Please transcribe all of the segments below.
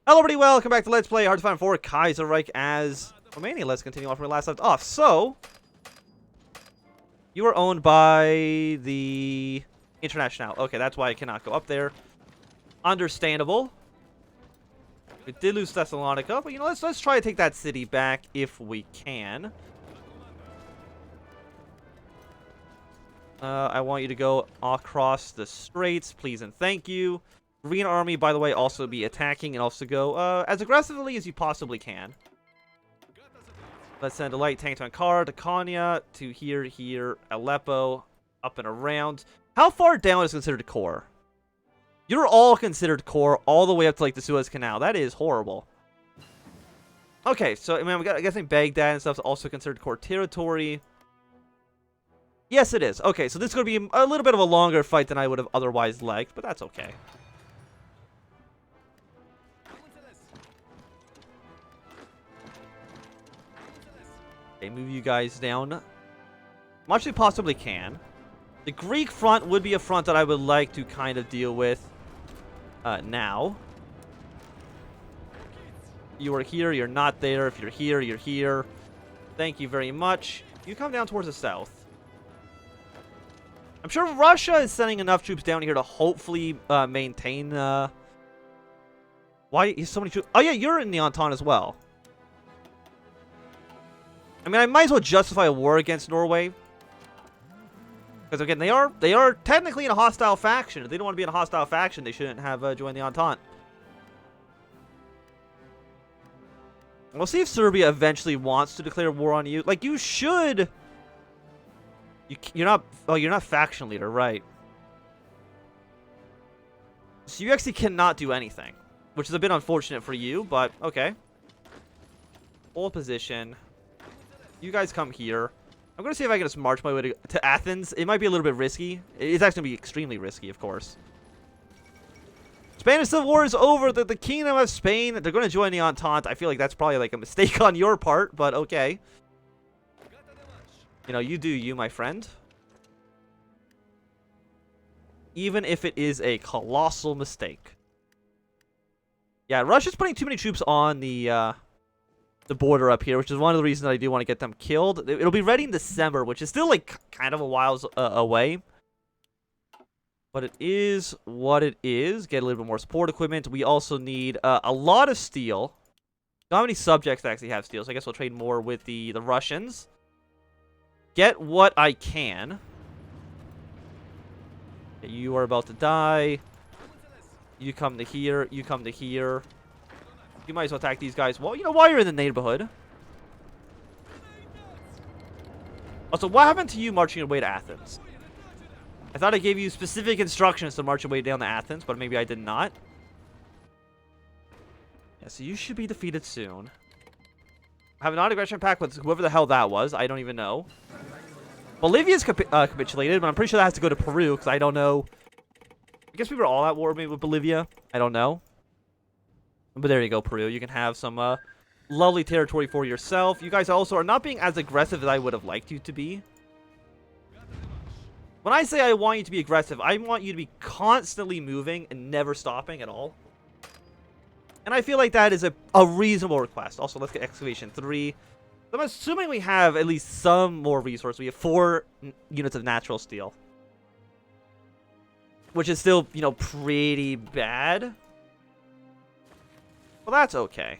Hello everybody, welcome back to Let's Play Hard to Find 4 Kaiserreich as Romania. Let's continue off where we last left off. So, you are owned by the International. Okay, that's why I cannot go up there. Understandable. We did lose Thessalonica, but you know, let's try to take that city back if we can. I want you to go across the straits, please and thank you. Green Army, by the way, also be attacking and also go as aggressively as you possibly can. Let's send a light tank to Ankara, to Konya, to here, Aleppo, up and around. How far down is considered core? You're all considered core all the way up to like the Suez Canal. That is horrible. Okay, so I mean, I'm guessing Baghdad and stuff is also considered core territory. Yes, it is. Okay, so this is going to be a little bit of a longer fight than I would have otherwise liked, but that's okay. Okay, move you guys down much as we possibly can. The Greek front would be a front that I would like to kind of deal with now. You are here, you're not there. If you're here, you're here. Thank you very much. You come down towards the south. I'm sure Russia is sending enough troops down here to hopefully maintain... Why is so many troops? Oh yeah, you're in the Entente as well. I mean, I might as well justify a war against Norway. Because again, they are technically in a hostile faction. If they don't want to be in a hostile faction, they shouldn't have joined the Entente. We'll see if Serbia eventually wants to declare war on you. Like, you should... You're not... Oh, you're not faction leader, right. So you actually cannot do anything. Which is a bit unfortunate for you, but okay. Hold position. You guys come here. I'm going to see if I can just march my way to Athens. It might be a little bit risky. It's actually going to be extremely risky, of course. Spanish Civil War is over. The Kingdom of Spain, they're going to join the Entente. I feel like that's probably like a mistake on your part, but okay. You know, you do you, my friend. Even if it is a colossal mistake. Yeah, Russia's putting too many troops on the border up here, which is one of the reasons that I do want to get them killed. It'll be ready in December, which is still like kind of a while away. But it is what it is. Get a little bit more support equipment. We also need a lot of steel. Don't have any subjects that actually have steel, so I guess we'll trade more with the Russians. Get what I can. Okay, you are about to die. You come to here. You come to here. You might as well attack these guys. Well, you know, while you're in the neighborhood. Also, what happened to you marching your way to Athens? I thought I gave you specific instructions to march your way down to Athens, but maybe I did not. Yeah, so you should be defeated soon. I have a non-aggression pact with whoever the hell that was. I don't even know. Bolivia's capitulated, but I'm pretty sure that has to go to Peru, because I don't know. I guess we were all at war maybe with Bolivia. I don't know. But there you go, Peru. You can have some lovely territory for yourself. You guys also are not being as aggressive as I would have liked you to be. When I say I want you to be aggressive, I want you to be constantly moving and never stopping at all. And I feel like that is a reasonable request. Also, let's get Excavation 3. I'm assuming we have at least some more resources. We have 4 units of natural steel. Which is still, you know, pretty bad. Well, that's okay.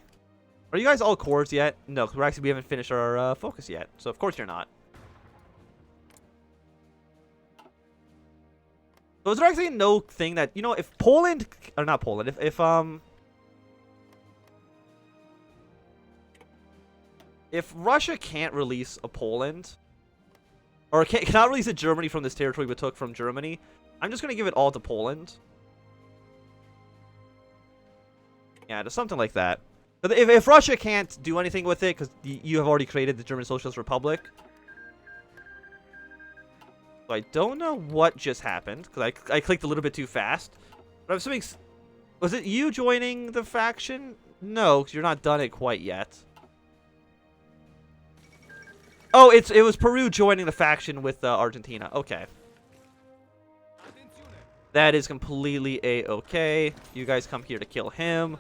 Are you guys all cores yet? No, because we haven't finished our focus yet. So, of course you're not. So, is there actually no thing that, you know, if Poland... Or not Poland. If Russia can't release a Poland... Or cannot release a Germany from this territory we took from Germany... I'm just going to give it all to Poland. Yeah, just something like that. But if Russia can't do anything with it, because you have already created the German Socialist Republic. So I don't know what just happened, because I clicked a little bit too fast. But I'm assuming... Was it you joining the faction? No, because you're not done it quite yet. Oh, it was Peru joining the faction with Argentina. Okay. That is completely a-okay. You guys come here to kill him.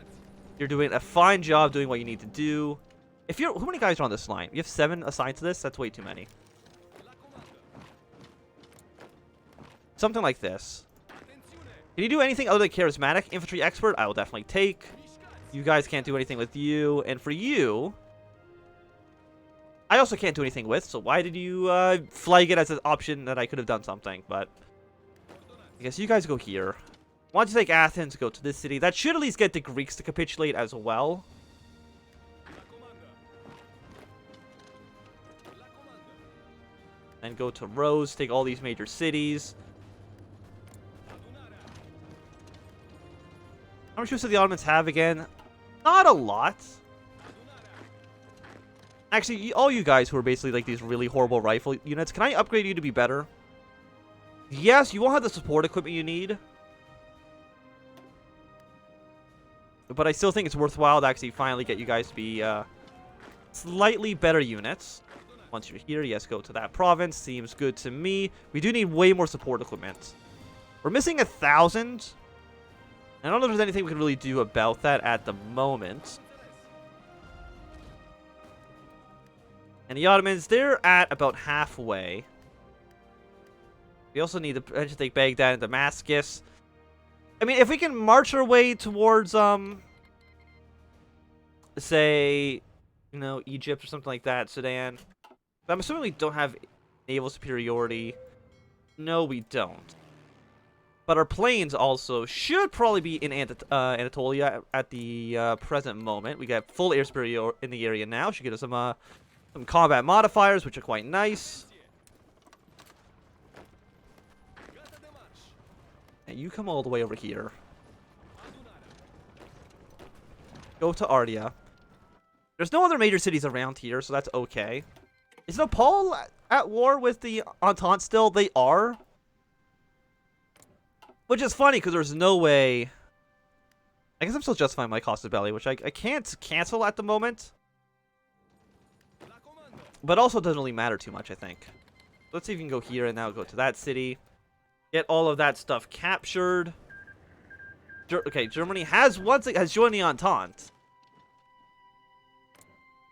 You're doing a fine job doing what you need to do. If you're... How many guys are on this line? You have 7 assigned to this? That's way too many. Something like this. Can you do anything other than charismatic? Infantry expert, I will definitely take. You guys can't do anything with you. And for you... I also can't do anything with, so why did you flag it as an option that I could have done something? But I guess you guys go here. Once you take Athens, go to this city. That should at least get the Greeks to capitulate as well. And go to Rose, take all these major cities. How much troops do the Ottomans have again? Not a lot. Actually, all you guys who are basically like these really horrible rifle units, can I upgrade you to be better? Yes, you won't have the support equipment you need. But I still think it's worthwhile to actually finally get you guys to be slightly better units. Once you're here, yes, go to that province. Seems good to me. We do need way more support equipment. We're missing 1,000. I don't know if there's anything we can really do about that at the moment. And the Ottomans, they're at about halfway. We also need to take Baghdad and Damascus. I mean, if we can march our way towards, say, you know, Egypt or something like that, Sudan. I'm assuming we don't have naval superiority. No, we don't. But our planes also should probably be in Anatolia at the present moment. We got full air superiority in the area now. Should get us some combat modifiers, which are quite nice. And you come all the way over here. Go to Ardia. There's no other major cities around here, so that's okay. Is Nepal at war with the Entente still? They are. Which is funny, because there's no way... I guess I'm still justifying my cost of belly, which I can't cancel at the moment. But also doesn't really matter too much, I think. Let's see if we can go here and now go to that city. Get all of that stuff captured. Okay, Germany has joined the Entente.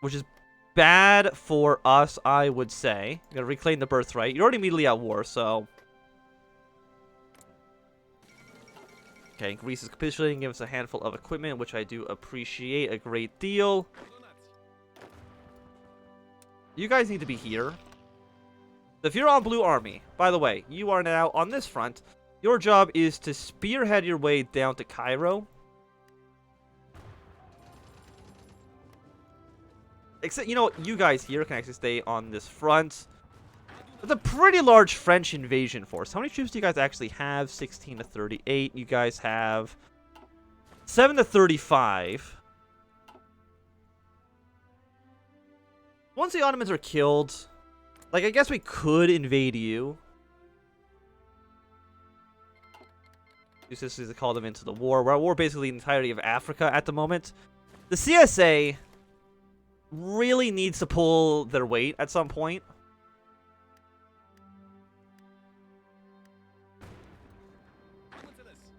Which is bad for us, I would say. You gotta reclaim the birthright. You're already immediately at war, so... Okay, Greece is capitulating, give us a handful of equipment, which I do appreciate a great deal. You guys need to be here. If you're on Blue Army, by the way, you are now on this front. Your job is to spearhead your way down to Cairo. Except, you know, you guys here can actually stay on this front. It's a pretty large French invasion force. How many troops do you guys actually have? 16 to 38. You guys have 7 to 35. Once the Ottomans are killed, like, I guess we could invade you. Two sisters to call them into the war. We're at war basically the entirety of Africa at the moment. The CSA really needs to pull their weight at some point.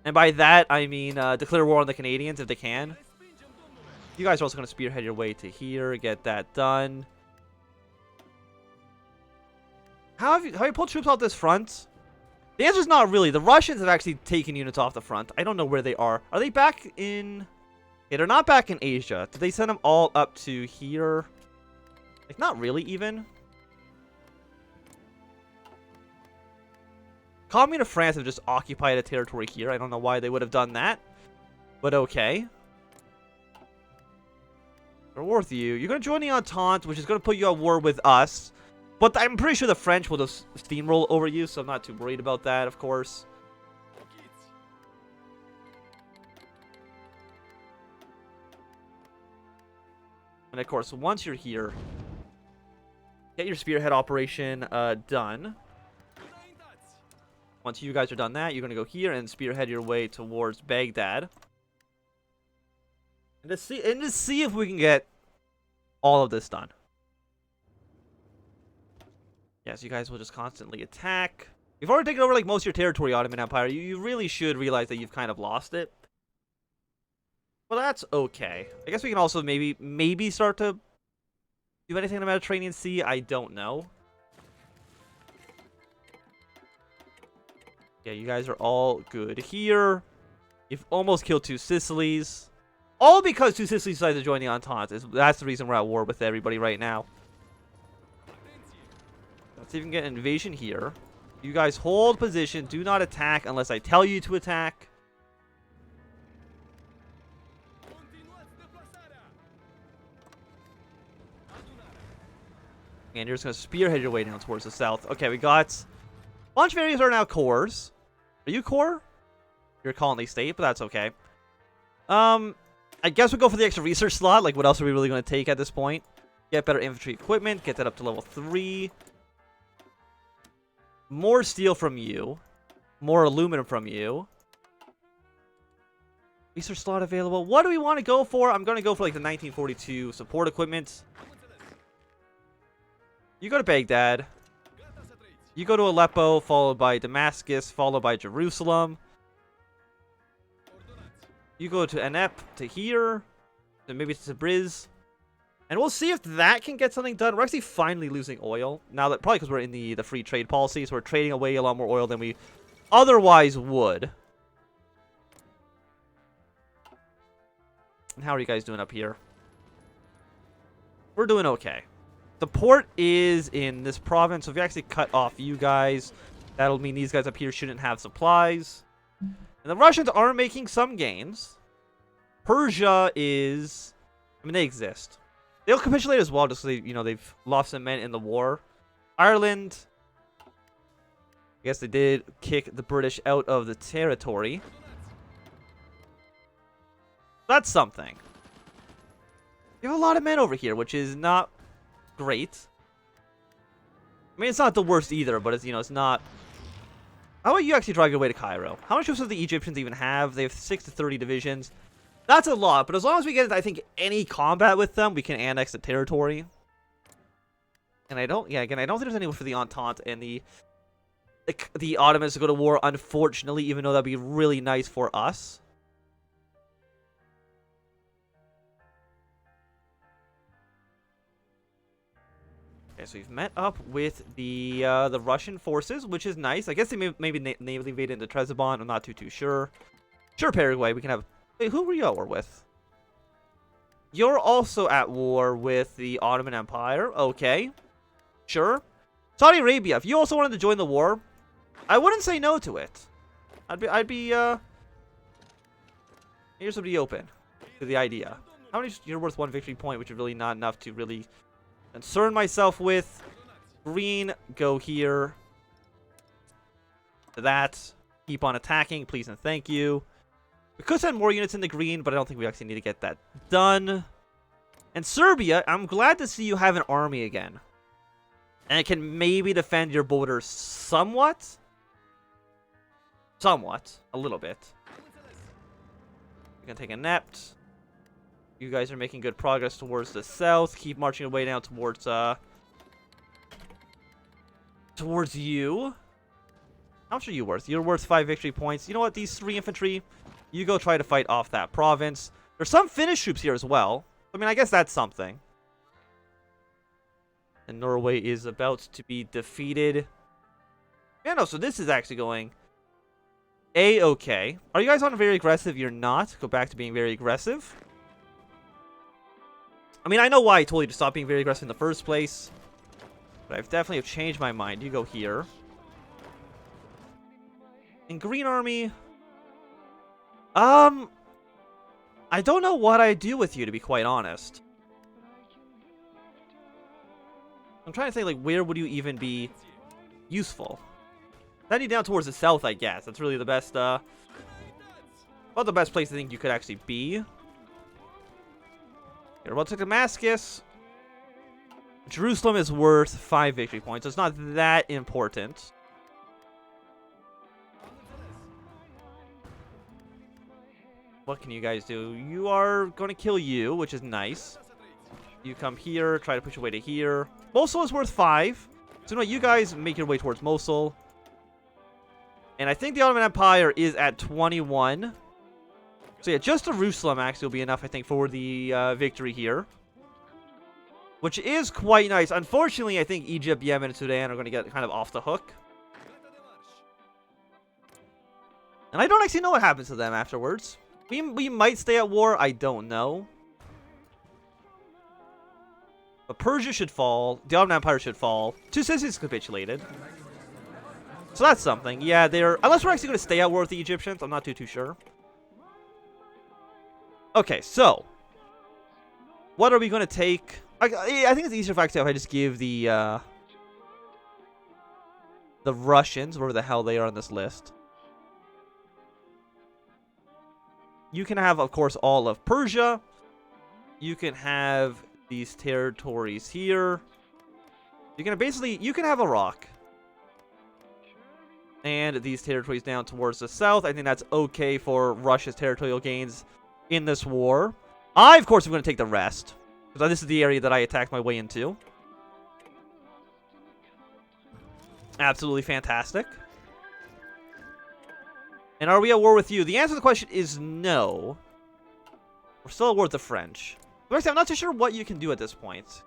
And by that, I mean declare war on the Canadians if they can. You guys are also going to spearhead your way to here. Get that done. How have you pulled troops off this front? The answer is not really. The Russians have actually taken units off the front. I don't know where they are. Are they back in... Okay, they're not back in Asia. Did they send them all up to here? Like, not really, even. Commune of France have just occupied a territory here. I don't know why they would have done that. But okay. We're war with you. You're going to join the Entente, which is going to put you at war with us. But I'm pretty sure the French will just steamroll over you, so I'm not too worried about that, of course. And of course, once you're here, get your spearhead operation done. Once you guys are done that, you're going to go here and spearhead your way towards Baghdad. And just see if we can get all of this done. Yes, you guys will just constantly attack. You've already taken over like most of your territory, Ottoman Empire. You really should realize that you've kind of lost it. Well, that's okay. I guess we can also maybe start to do anything in the Mediterranean Sea. I don't know. Yeah, you guys are all good here. You've almost killed 2 Sicilies. All because 2 Sicilies decided to join the Entente. That's the reason we're at war with everybody right now. Let's even get an invasion here. You guys hold position. Do not attack unless I tell you to attack. And you're just going to spearhead your way down towards the south. Okay, we got... A bunch of areas are now cores. Are you core? You're a colony state, but that's okay. I guess we'll go for the extra research slot. Like, what else are we really going to take at this point? Get better infantry equipment. Get that up to level 3. More steel from you. More aluminum from you. Research slot available. What do we want to go for? I'm going to go for, like, the 1942 support equipment. You go to Baghdad. You go to Aleppo, followed by Damascus, followed by Jerusalem. You go to Enep, to here, then maybe to Tabriz. And we'll see if that can get something done. We're actually finally losing oil. Now that, probably because we're in the free trade policy, so we're trading away a lot more oil than we otherwise would. And how are you guys doing up here? We're doing okay. The port is in this province, so if you actually cut off you guys, that'll mean these guys up here shouldn't have supplies. And the Russians are making some gains. Persia is... I mean, they exist. They'll capitulate as well, just so they've lost some men in the war. Ireland... I guess they did kick the British out of the territory. That's something. You have a lot of men over here, which is not great. I mean, it's not the worst either, but it's, it's not... How about you actually drive your way to Cairo? How much troops do the Egyptians even have? They have 6 to 30 divisions. That's a lot, but as long as we get, I think, any combat with them, we can annex the territory. And I don't think there's anyone for the Entente and the Ottomans to go to war, unfortunately, even though that'd be really nice for us. Okay, so we've met up with the Russian forces, which is nice. I guess they maybe naval invaded into Trebizond. I'm not too sure. Sure, Paraguay. We can have... Wait, who were you at war with? You're also at war with the Ottoman Empire. Okay. Sure. Saudi Arabia. If you also wanted to join the war, I wouldn't say no to it. Here's somebody open to the idea. How many... You're worth 1 victory point, which is really not enough to really... concern myself with. Green, go here. That. Keep on attacking, please and thank you. We could send more units in the green, but I don't think we actually need to get that done. And Serbia, I'm glad to see you have an army again. And it can maybe defend your borders somewhat. Somewhat. A little bit. We're gonna take a Nept. You guys are making good progress towards the south. Keep marching your way down towards you. How much are you worth? You're worth 5 victory points. You know what? These 3 infantry, you go try to fight off that province. There's some Finnish troops here as well. I mean, I guess that's something. And Norway is about to be defeated. Yeah, no, so this is actually going A-okay. Are you guys on very aggressive? You're not. Go back to being very aggressive. I mean, I know why I told you to stop being very aggressive in the first place. But I've definitely changed my mind. You go here. In Green Army... I don't know what I'd do with you, to be quite honest. I'm trying to think, like, where would you even be useful? Send you down towards the south, I guess. That's really the best, about the best place I think you could actually be. You're about to Damascus. Jerusalem is worth 5 victory points, so it's not that important. What can you guys do? You are going to kill you, which is nice. You come here, try to push your way to here. Mosul is worth 5. So no, you guys make your way towards Mosul. And I think the Ottoman Empire is at 21. So yeah, just Jerusalem actually will be enough, I think, for the victory here. Which is quite nice. Unfortunately, I think Egypt, Yemen, and Sudan are going to get kind of off the hook. And I don't actually know what happens to them afterwards. We might stay at war, I don't know. But Persia should fall. The Ottoman Empire should fall. Two cities capitulated. So that's something. Yeah, they're... Unless we're actually going to stay at war with the Egyptians, I'm not too sure. Okay, so... What are we going to take? I think it's easier if I just give the Russians, wherever the hell they are on this list. You can have, of course, all of Persia. You can have these territories here. You can have Iraq. And these territories down towards the south. I think that's okay for Russia's territorial gains in this war. I, of course, am going to take the rest. Because this is the area that I attacked my way into. Absolutely fantastic. And are we at war with you? The answer to the question is no. We're still at war with the French. But actually, I'm not too sure what you can do at this point.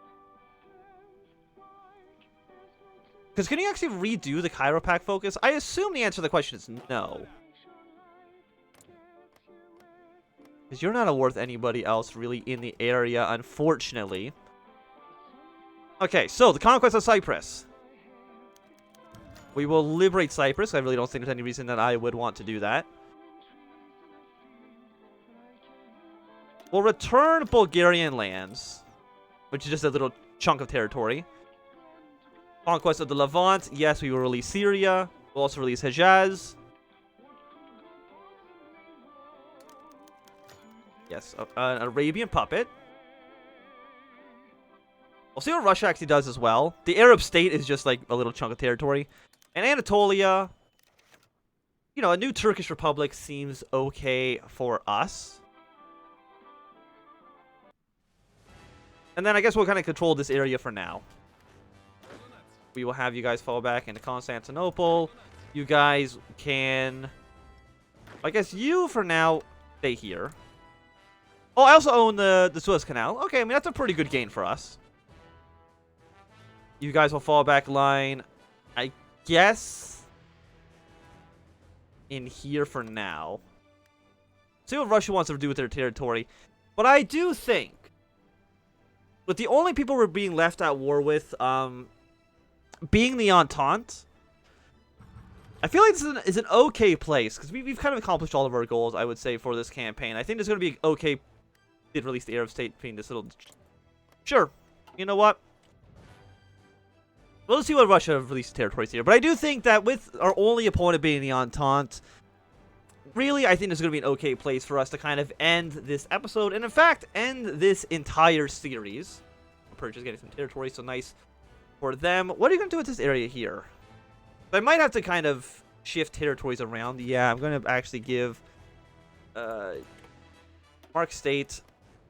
Because can you actually redo the Cairo Pact focus? I assume the answer to the question is no. Because you're not worth anybody else really in the area, unfortunately. Okay, so the conquest of Cyprus. We will liberate Cyprus. I really don't think there's any reason that I would want to do that. We'll return Bulgarian lands, which is just a little chunk of territory. Conquest of the Levant. Yes, we will release Syria. We'll also release Hejaz. Yes, an Arabian puppet. We'll see what Russia actually does as well. The Arab state is just like a little chunk of territory. And Anatolia, you know, a new Turkish republic seems okay for us. And then I guess we'll kind of control this area for now. We will have you guys fall back into Constantinople. You guys can... I guess you, for now, stay here. Oh, I also own the Suez Canal. Okay, I mean, that's a pretty good gain for us. You guys will fall back line, I guess, in here for now. See what Russia wants to do with their territory. But I do think, with the only people we're being left at war with, being the Entente, I feel like this is an okay place, because we've kind of accomplished all of our goals, I would say, for this campaign. I think there's going to be okay... Did release the Arab state being this little... Sure. You know what? We'll see what Russia released territories here. But I do think that with our only opponent being the Entente, really, I think this is going to be an okay place for us to kind of end this episode. And in fact, end this entire series. Persia's getting some territory, so nice for them. What are you going to do with this area here? I might have to kind of shift territories around. Yeah, I'm going to actually give... Mark State...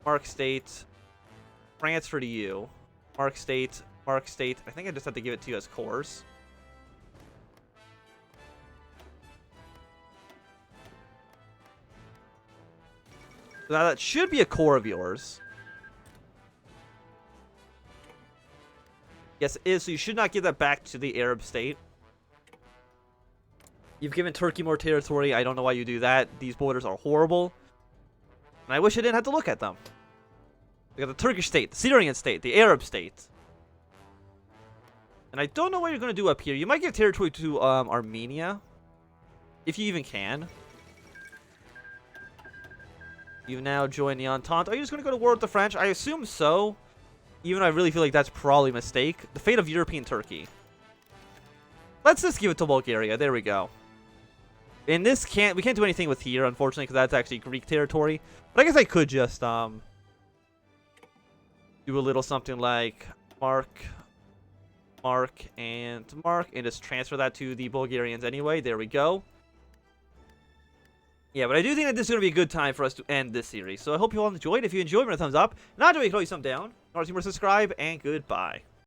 Mark State, transfer to you. Mark State, Mark State. I think I just have to give it to you as cores. So now that should be a core of yours. Yes, it is. So you should not give that back to the Arab state. You've given Turkey more territory. I don't know why you do that. These borders are horrible. And I wish I didn't have to look at them. We got the Turkish state, the Syrian state, the Arab state. And I don't know what you're going to do up here. You might give territory to Armenia. If you even can. You've now joined the Entente. Are you just going to go to war with the French? I assume so. Even though I really feel like that's probably a mistake. The fate of European Turkey. Let's just give it to Bulgaria. There we go. In this we can't do anything with here, unfortunately, because that's actually Greek territory. But I guess I could just do a little something like Mark, and just transfer that to the Bulgarians anyway. There we go. Yeah, but I do think that this is going to be a good time for us to end this series. So I hope you all enjoyed. If you enjoyed, give it a thumbs up. Not enjoyed, you can always thumb down. Subscribe, and goodbye.